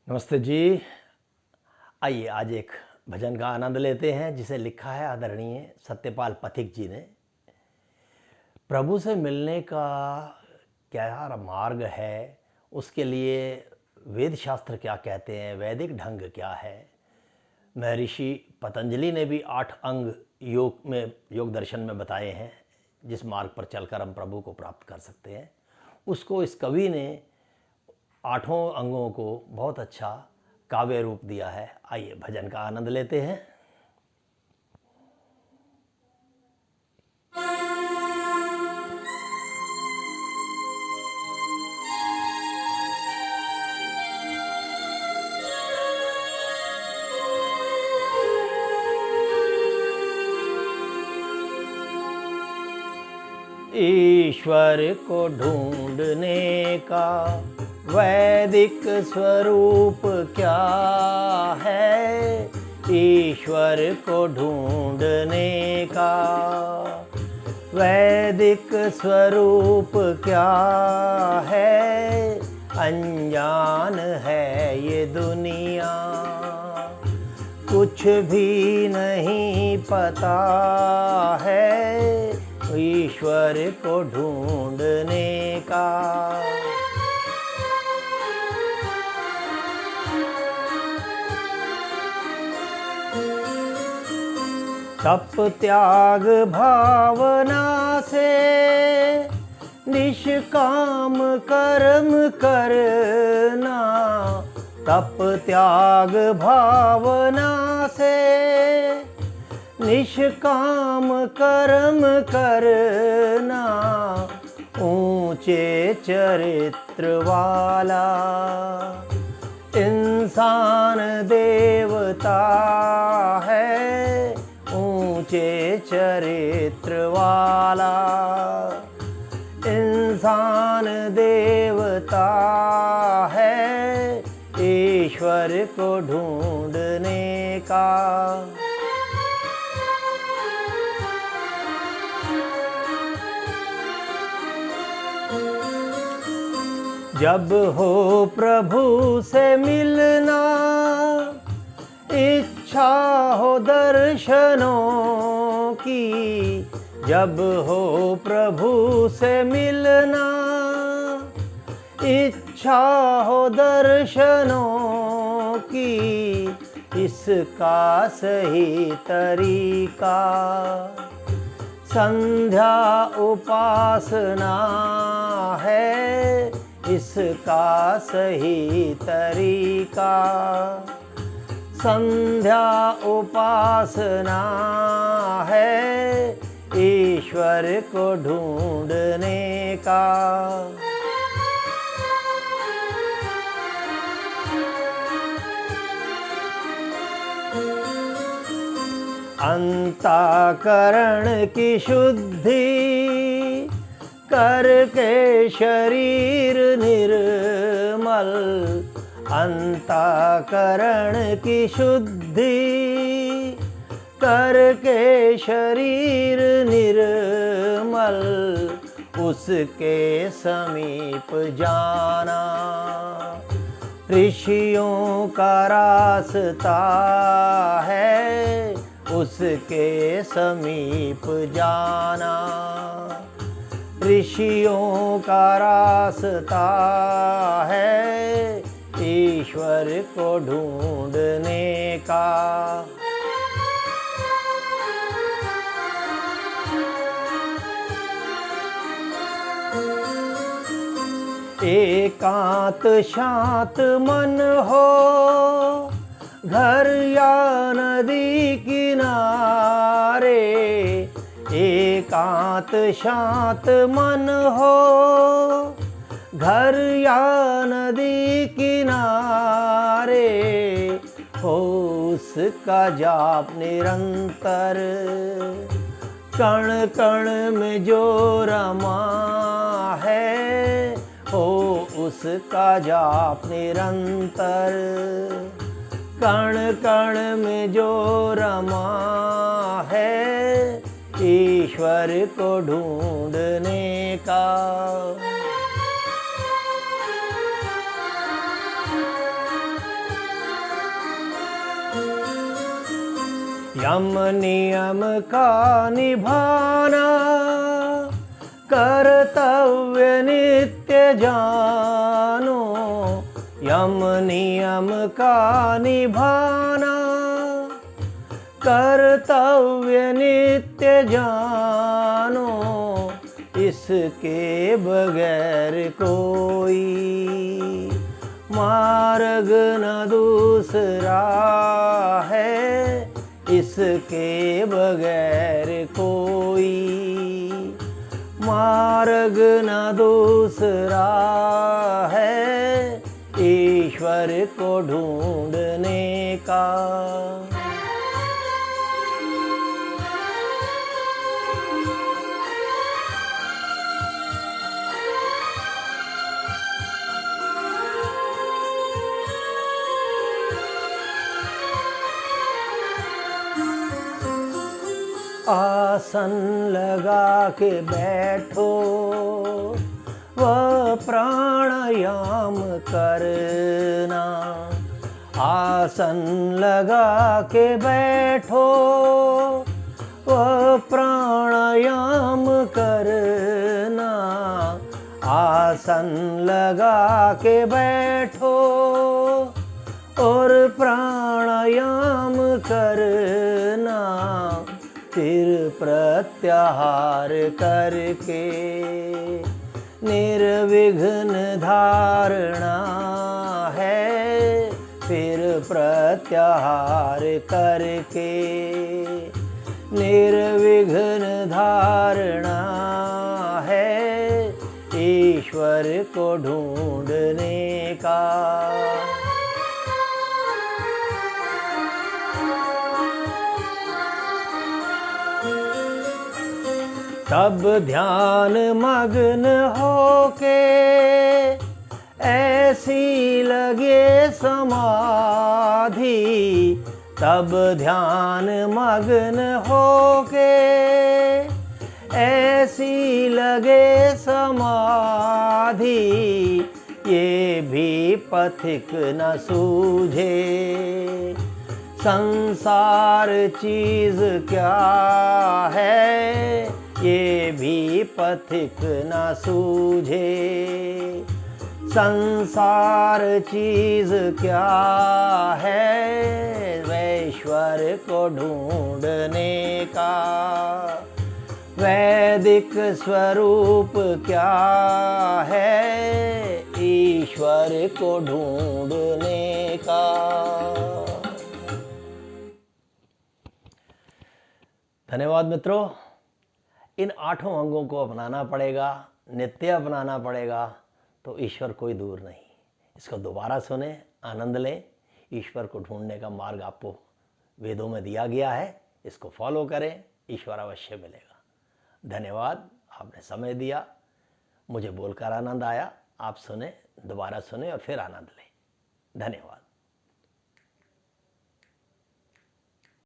नमस्ते जी। आइए आज एक भजन का आनंद लेते हैं जिसे लिखा है आदरणीय सत्यपाल पथिक जी ने। प्रभु से मिलने का क्या मार्ग है, उसके लिए वेद शास्त्र क्या कहते हैं, वैदिक ढंग क्या है। महर्षि पतंजलि ने भी 8 अंग योग दर्शन में बताए हैं, जिस मार्ग पर चलकर हम प्रभु को प्राप्त कर सकते हैं। उसको इस कवि ने 8 अंगों को बहुत अच्छा काव्य रूप दिया है। आइए भजन का आनंद लेते हैं। ईश्वर को ढूंढने का वैदिक स्वरूप क्या है। ईश्वर को ढूंढने का वैदिक स्वरूप क्या है। अनजान है ये दुनिया, कुछ भी नहीं पता है। ईश्वर को ढूंढने का तप त्याग भावना से निष्काम कर्म करना। तप त्याग भावना से निष्काम कर्म करना। ऊंचे चरित्र वाला इंसान देवता है। ऊंचे चरित्र वाला इंसान देवता है। ईश्वर को ढूंढने का जब हो प्रभु से मिलना, इच्छा हो दर्शनों की। जब हो प्रभु से मिलना, इच्छा हो दर्शनों की। इसका सही तरीका संध्या उपासना है। इसका सही तरीका संध्या उपासना है। ईश्वर को ढूंढने का अंतःकरण की शुद्धि करके शरीर निर्मल। अंतःकरण की शुद्धि करके शरीर निर्मल। उसके समीप जाना ऋषियों का रास्ता है। उसके समीप जाना ऋषियों का रास्ता है। ईश्वर को ढूंढने का एकांत शांत मन हो, घर या नदी किनारे। एकांत शांत मन हो, घर या नदी किनारे। हो उसका जाप निरंतर, कण कण में जो रमा है। हो उसका जाप निरंतर, कण कण में जो रमा है। ईश्वर को ढूंढने का यम नियम का निभाना कर्तव्य नित्य जानो। यम नियम का निभाना कर्तव्य नित्य जानो। इसके बगैर कोई मार्ग न दूसरा है। इसके बगैर कोई मार्ग न दूसरा है। ईश्वर को ढूंढने का। आसन लगा के बैठो वह प्राणायाम करना। आसन लगा के बैठो वह प्राणायाम करना। आसन लगा के बैठो और प्राणायाम करना। फिर प्रत्याहार करके निर्विघ्न धारणा है। फिर प्रत्याहार करके निर्विघ्न धारणा है। ईश्वर को ढूंढने का। तब ध्यान मग्न होके ऐसी लगे समाधि। तब ध्यान मग्न होके ऐसी लगे समाधि। ये भी पथिक न सूझे संसार चीज क्या है। ये भी पथिक न सूझे संसार चीज क्या है। वैश्वर को ढूंढने का वैदिक स्वरूप क्या है। ईश्वर को ढूंढने का। धन्यवाद मित्रों। इन 8 अंगों को अपनाना पड़ेगा, नित्य अपनाना पड़ेगा, तो ईश्वर कोई दूर नहीं। इसको दोबारा सुने, आनंद लें। ईश्वर को ढूंढने का मार्ग आपको वेदों में दिया गया है। इसको फॉलो करें, ईश्वर अवश्य मिलेगा। धन्यवाद, आपने समय दिया, मुझे बोलकर आनंद आया। आप सुने, दोबारा सुने और फिर आनंद लें। धन्यवाद।